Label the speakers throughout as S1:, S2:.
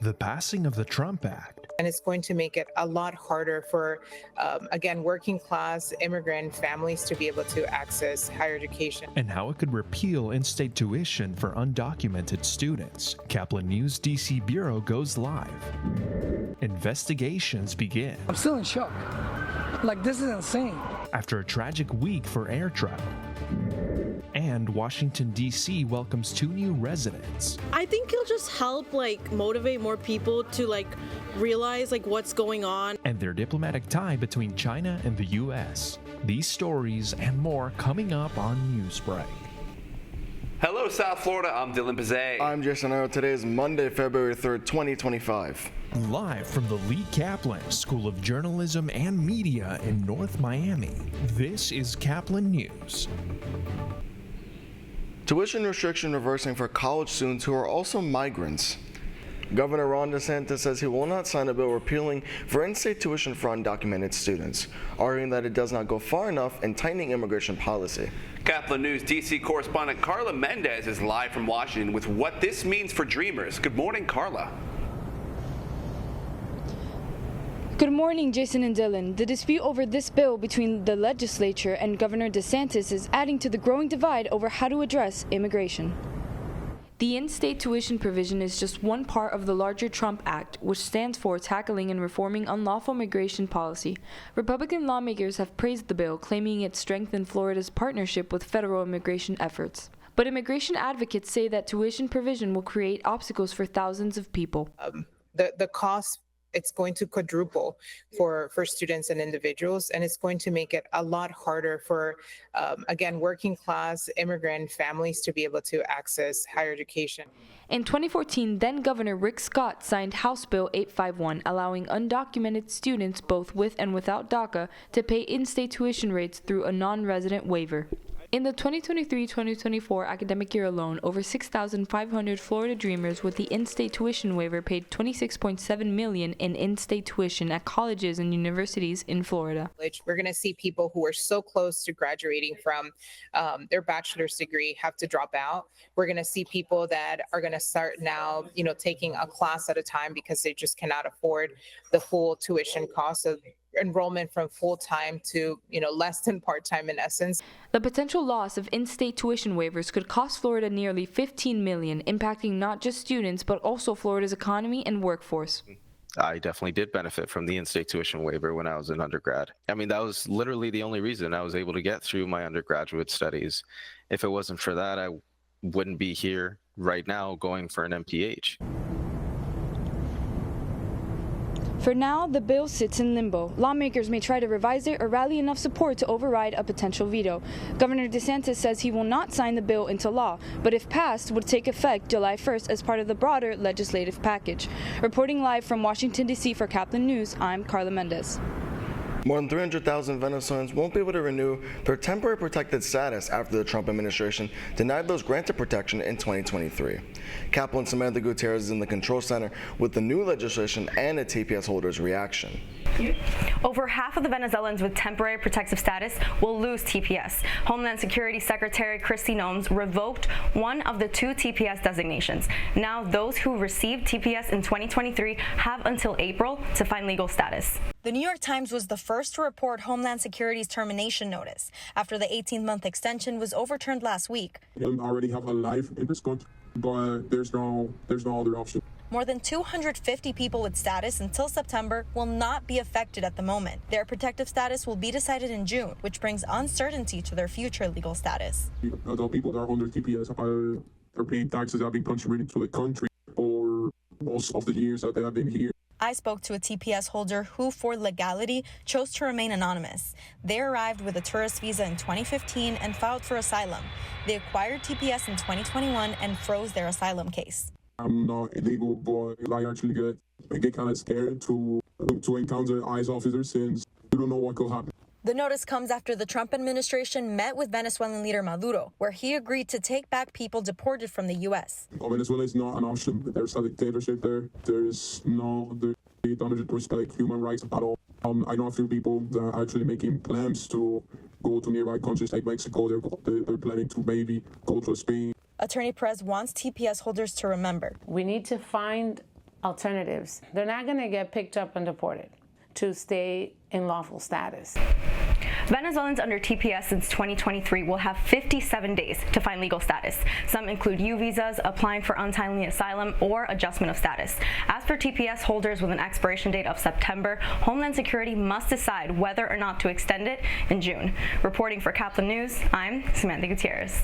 S1: the passing of the Trump Act.
S2: And it's going to make it a lot harder for, again, working class immigrant families to be able to access higher education.
S1: And how it could repeal in-state tuition for undocumented students. Caplin News DC Bureau goes live. Investigations begin.
S3: I'm still in shock. Like, this is insane.
S1: After a tragic week for air travel. And Washington, D.C. welcomes 2 new residents.
S4: I think it'll just help, motivate more people to, realize, what's going on.
S1: And their diplomatic tie between China and the U.S. These stories and more coming up on Newsbreak.
S5: Hello, South Florida. I'm Dylan Pizet.
S6: I'm Jason Arrow. Today is Monday, February 3rd, 2025.
S1: Live from the Lee Caplin School of Journalism and Media in North Miami, this is Caplin News.
S6: Tuition restriction reversing for college students who are also migrants. Governor Ron DeSantis says he will not sign a bill repealing for in-state tuition for undocumented students, arguing that it does not go far enough in tightening immigration policy.
S5: Caplin News DC correspondent Carla Mendez is live from Washington with what this means for dreamers. Good morning, Carla.
S7: Good morning, Jason and Dylan. The dispute over this bill between the legislature and Governor DeSantis is adding to the growing divide over how to address immigration. The in-state tuition provision is just one part of the larger Trump Act, which stands for Tackling and Reforming Unlawful Migration Policy. Republican lawmakers have praised the bill, claiming it strengthened Florida's partnership with federal immigration efforts. But immigration advocates say that tuition provision will create obstacles for thousands of people.
S2: The cost, it's going to quadruple for students and individuals, and it's going to make it a lot harder for, again, working class immigrant families to be able to access higher education.
S7: In 2014, then Governor Rick Scott signed House Bill 851, allowing undocumented students, both with and without DACA, to pay in-state tuition rates through a non-resident waiver. In the 2023-2024 academic year alone, over 6,500 Florida Dreamers with the in-state tuition waiver paid $26.7 million in in-state tuition at colleges and universities in Florida.
S2: We're going to see people who are so close to graduating from their bachelor's degree have to drop out. We're going to see people that are going to start now, taking a class at a time because they just cannot afford the full tuition cost of enrollment from full-time to, less than part-time in essence.
S7: The potential loss of in-state tuition waivers could cost Florida nearly $15 million, impacting not just students, but also Florida's economy and workforce.
S8: I definitely did benefit from the in-state tuition waiver when I was an undergrad. I mean, that was literally the only reason I was able to get through my undergraduate studies. If it wasn't for that, I wouldn't be here right now going for an MPH.
S7: For now, the bill sits in limbo. Lawmakers may try to revise it or rally enough support to override a potential veto. Governor DeSantis says he will not sign the bill into law, but if passed, would take effect July 1st as part of the broader legislative package. Reporting live from Washington, D.C. for Caplin News, I'm Carla Mendez.
S6: More than 300,000 Venezuelans won't be able to renew their temporary protected status after the Trump administration denied those granted protection in 2023. Caplin Samantha Gutierrez is in the control center with the new legislation and a TPS holder's reaction.
S9: Over half of the Venezuelans with temporary protective status will lose TPS. Homeland Security Secretary Kristi Noem revoked one of the 2 TPS designations. Now those who received TPS in 2023 have until April to find legal status.
S10: The New York Times was the first to report Homeland Security's termination notice after the 18-month extension was overturned last week.
S11: I already have a life in this country, but there's no other option.
S10: More than 250 people with status until September will not be affected at the moment. Their protective status will be decided in June, which brings uncertainty to their future legal status.
S11: The people that are under TPS are paying taxes that have been contributed to the country for most of the years that they have been here.
S10: I spoke to a TPS holder who, for legality, chose to remain anonymous. They arrived with a tourist visa in 2015 and filed for asylum. They acquired TPS in 2021 and froze their asylum case.
S11: I'm not illegal, but I actually get kind of scared to encounter ICE officers since you don't know what could happen.
S10: The notice comes after the Trump administration met with Venezuelan leader Maduro, where he agreed to take back people deported from the U.S.
S11: Venezuela is not an option. There's a dictatorship there. They don't respect human rights at all. I know a few people that are actually making plans to go to nearby countries like Mexico. They're planning to maybe go to Spain.
S10: Attorney Perez wants TPS holders to remember.
S12: We need to find alternatives. They're not going to get picked up and deported to stay in lawful status.
S9: Venezuelans under TPS since 2023 will have 57 days to find legal status. Some include U visas, applying for untimely asylum, or adjustment of status. As for TPS holders with an expiration date of September, Homeland Security must decide whether or not to extend it in June. Reporting for Caplin News, I'm Samantha Gutierrez.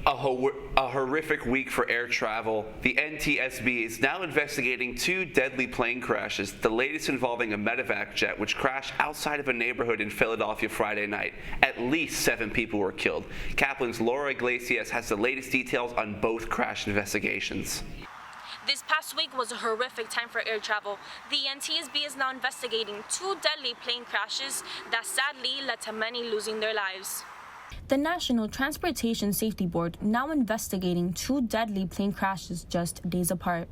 S5: A horrific week for air travel. The NTSB is now investigating 2 deadly plane crashes, the latest involving a medevac jet which crashed outside of a neighborhood in Philadelphia Friday night. At least 7 people were killed. Caplin's Laura Iglesias has the latest details on both crash investigations.
S13: This past week was a horrific time for air travel. The NTSB is now investigating 2 deadly plane crashes that sadly led to many losing their lives.
S14: The National Transportation Safety Board now investigating 2 deadly plane crashes just days apart.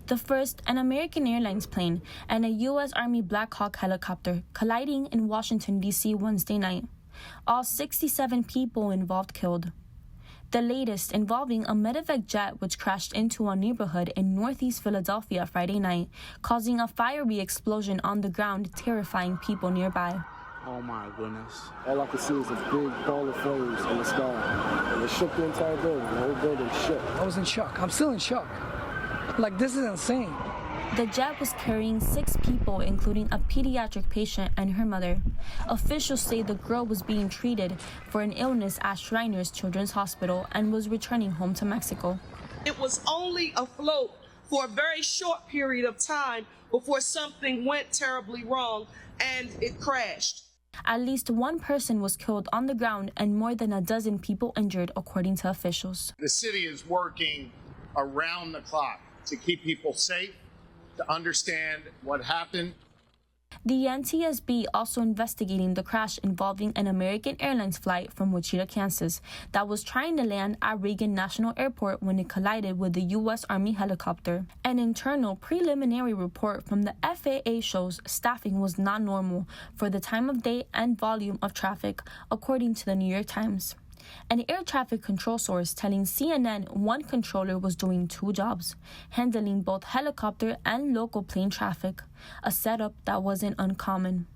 S14: The first, an American Airlines plane and a U.S. Army Black Hawk helicopter colliding in Washington, D.C. Wednesday night. All 67 people involved killed. The latest involving a medevac jet which crashed into a neighborhood in northeast Philadelphia Friday night, causing a fiery explosion on the ground, terrifying people nearby.
S15: Oh my goodness.
S16: All I could see was a big ball of flames in the sky. And it shook the entire building. The whole building shook.
S3: I was in shock. I'm still in shock. Like, this is insane.
S14: The jet was carrying 6 people, including a pediatric patient and her mother. Officials say the girl was being treated for an illness at Shriners Children's Hospital and was returning home to Mexico.
S17: It was only afloat for a very short period of time before something went terribly wrong and it crashed.
S14: At least 1 person was killed on the ground and more than a dozen people injured, according to officials.
S18: The city is working around the clock to keep people safe, to understand what happened.
S14: The NTSB also investigating the crash involving an American Airlines flight from Wichita, Kansas, that was trying to land at Reagan National Airport when it collided with the U.S. Army helicopter. An internal preliminary report from the FAA shows staffing was not normal for the time of day and volume of traffic, according to the New York Times. An air traffic control source telling CNN 1 controller was doing 2 jobs, handling both helicopter and local plane traffic, a setup that wasn't uncommon.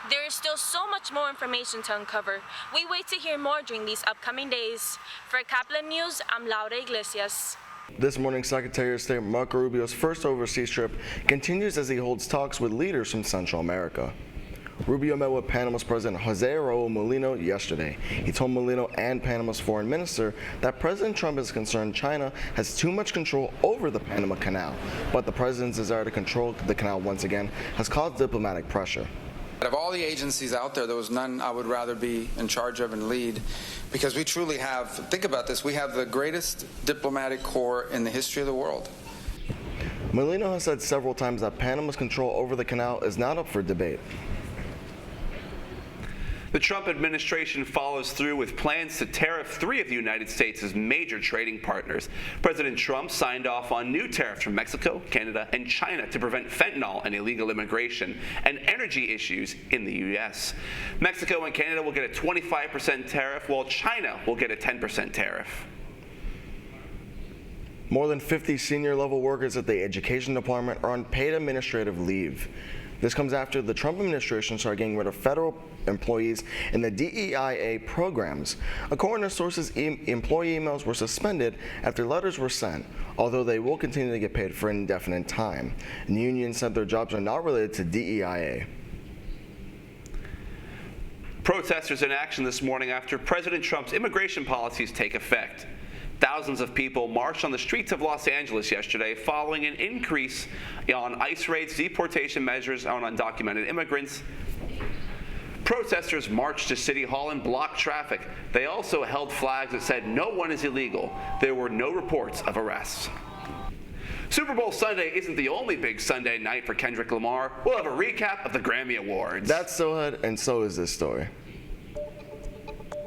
S13: There is still so much more information to uncover. We wait to hear more during these upcoming days. For Caplin News, I'm Laura Iglesias.
S6: This morning, Secretary of State Marco Rubio's first overseas trip continues as he holds talks with leaders from Central America. Rubio met with Panama's President Jose Raul Mulino yesterday. He told Mulino and Panama's foreign minister that President Trump is concerned China has too much control over the Panama Canal, but the president's desire to control the canal once again has caused diplomatic pressure.
S19: Of all the agencies out there was none I would rather be in charge of and lead, because we truly have, think about this, we have the greatest diplomatic corps in the history of the world.
S6: Mulino has said several times that Panama's control over the canal is not up for debate.
S5: The Trump administration follows through with plans to tariff 3 of the United States' major trading partners. President Trump signed off on new tariffs from Mexico, Canada, and China to prevent fentanyl and illegal immigration and energy issues in the U.S. Mexico and Canada will get a 25% tariff, while China will get a 10% tariff.
S6: More than 50 senior-level workers at the Education Department are on paid administrative leave. This comes after the Trump administration started getting rid of federal employees in the DEIA programs. According to sources, employee emails were suspended after letters were sent, although they will continue to get paid for an indefinite time. And the union said their jobs are not related to DEIA.
S5: Protesters in action this morning after President Trump's immigration policies take effect. Thousands of people marched on the streets of Los Angeles yesterday following an increase on ICE raids, deportation measures on undocumented immigrants. Protesters marched to City Hall and blocked traffic. They also held flags that said no one is illegal. There were no reports of arrests. Super Bowl Sunday isn't the only big Sunday night for Kendrick Lamar. We'll have a recap of the Grammy Awards.
S6: That's so ahead, and so is this story.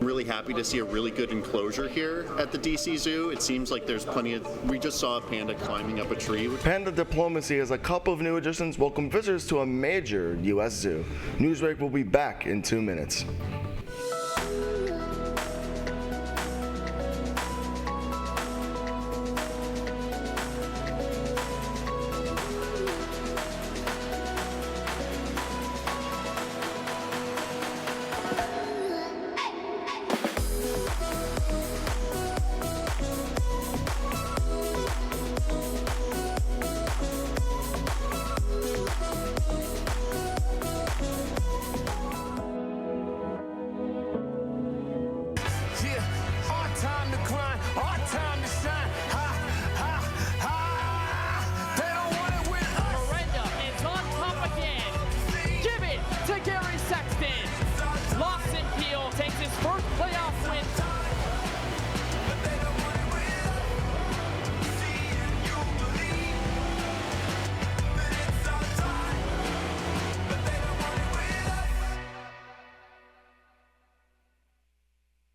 S20: I'm really happy to see a really good enclosure here at the DC Zoo. It seems like there's plenty of, we just saw a panda climbing up a tree.
S6: Panda diplomacy has a couple of new additions welcome visitors to a major U.S. zoo. Newsbreak will be back in 2 minutes.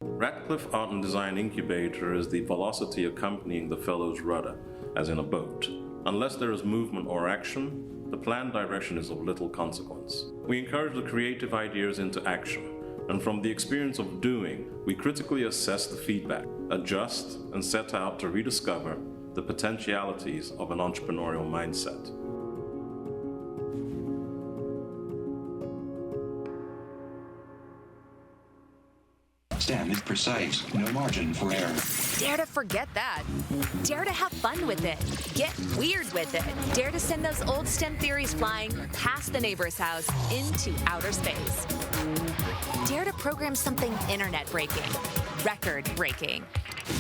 S15: Radcliffe Art and Design Incubator is the velocity accompanying the fellow's rudder, as in a boat. Unless there is movement or action, the planned direction is of little consequence. We encourage the creative ideas into action, and from the experience of doing, we critically assess the feedback, adjust, and set out to rediscover the potentialities of an entrepreneurial mindset.
S21: Stand is precise, no margin for error.
S22: Dare to forget that. Dare to have fun with it. Get weird with it. Dare to send those old STEM theories flying past the neighbor's house into outer space. Dare to program something internet-breaking, record-breaking.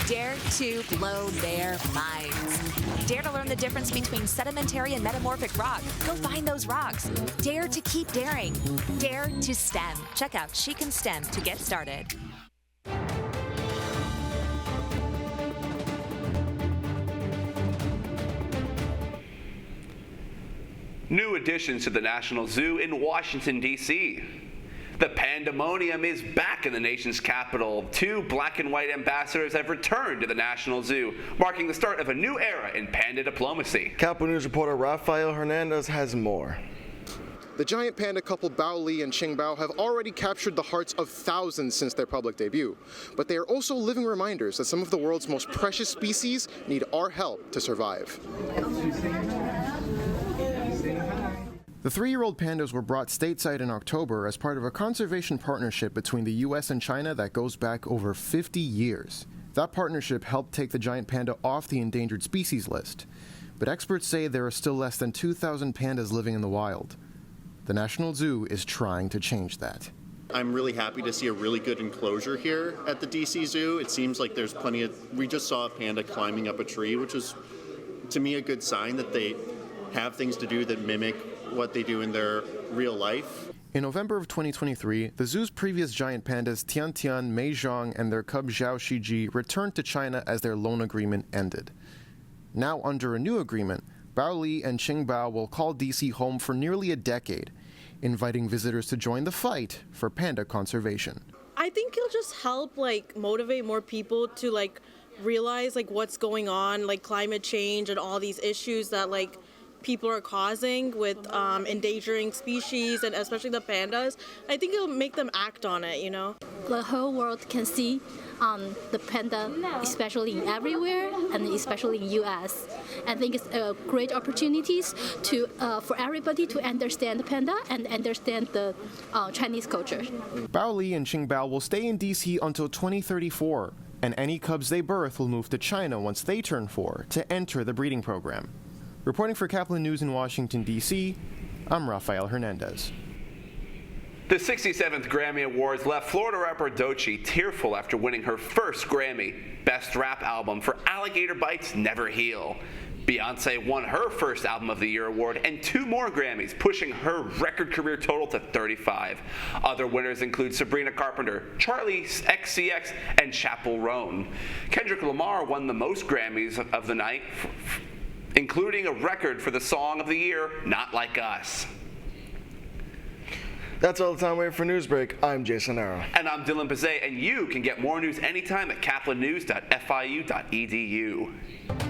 S22: Dare to blow their minds. Dare to learn the difference between sedimentary and metamorphic rock. Go find those rocks. Dare to keep daring. Dare to STEM. Check out She Can STEM to get started.
S5: New additions to the National Zoo in Washington, D.C. The pandemonium is back in the nation's capital. 2 black and white ambassadors have returned to the National Zoo, marking the start of a new era in panda diplomacy.
S6: Caplin News reporter Rafael Hernandez has more.
S23: The giant panda couple Bao Li and Qing Bao have already captured the hearts of thousands since their public debut. But they are also living reminders that some of the world's most precious species need our help to survive.
S24: The 3-year-old pandas were brought stateside in October as part of a conservation partnership between the U.S. and China that goes back over 50 years. That partnership helped take the giant panda off the endangered species list. But experts say there are still less than 2,000 pandas living in the wild. The National Zoo is trying to change that.
S20: I'm really happy to see a really good enclosure here at the DC Zoo. It seems like there's plenty of... We just saw a panda climbing up a tree, which is, to me, a good sign that they have things to do that mimic what they do in their real life.
S24: In November of 2023, the zoo's previous giant pandas Tian Tian, Mei Zhang, and their cub Zhao Shiji returned to China as their loan agreement ended. Now, under a new agreement, Bao Li and Qing Bao will call DC home for nearly a decade, inviting visitors to join the fight for panda conservation.
S4: I think it'll just help motivate more people to realize what's going on, climate change and all these issues that people are causing with endangering species and especially the pandas. I think it'll make them act on it, you know?
S25: The whole world can see the panda, especially everywhere and especially in U.S. I think it's a great opportunities to for everybody to understand the panda and understand the Chinese culture.
S24: Bao Li and Qing Bao will stay in D.C. until 2034, and any cubs they birth will move to China once they turn 4 to enter the breeding program. Reporting for Caplin News in Washington, D.C., I'm Rafael Hernandez.
S5: The 67th Grammy Awards left Florida rapper Doechii tearful after winning her first Grammy, Best Rap Album for Alligator Bites Never Heal. Beyoncé won her first Album of the Year award and 2 more Grammys, pushing her record career total to 35. Other winners include Sabrina Carpenter, Charli XCX, and Chappell Roan. Kendrick Lamar won the most Grammys of the night, including a record for the Song of the Year, Not Like Us.
S6: That's all the time we have for Newsbreak. I'm Jason Arrow.
S5: And I'm Dylan Bazay, and you can get more news anytime at caplinnews.fiu.edu.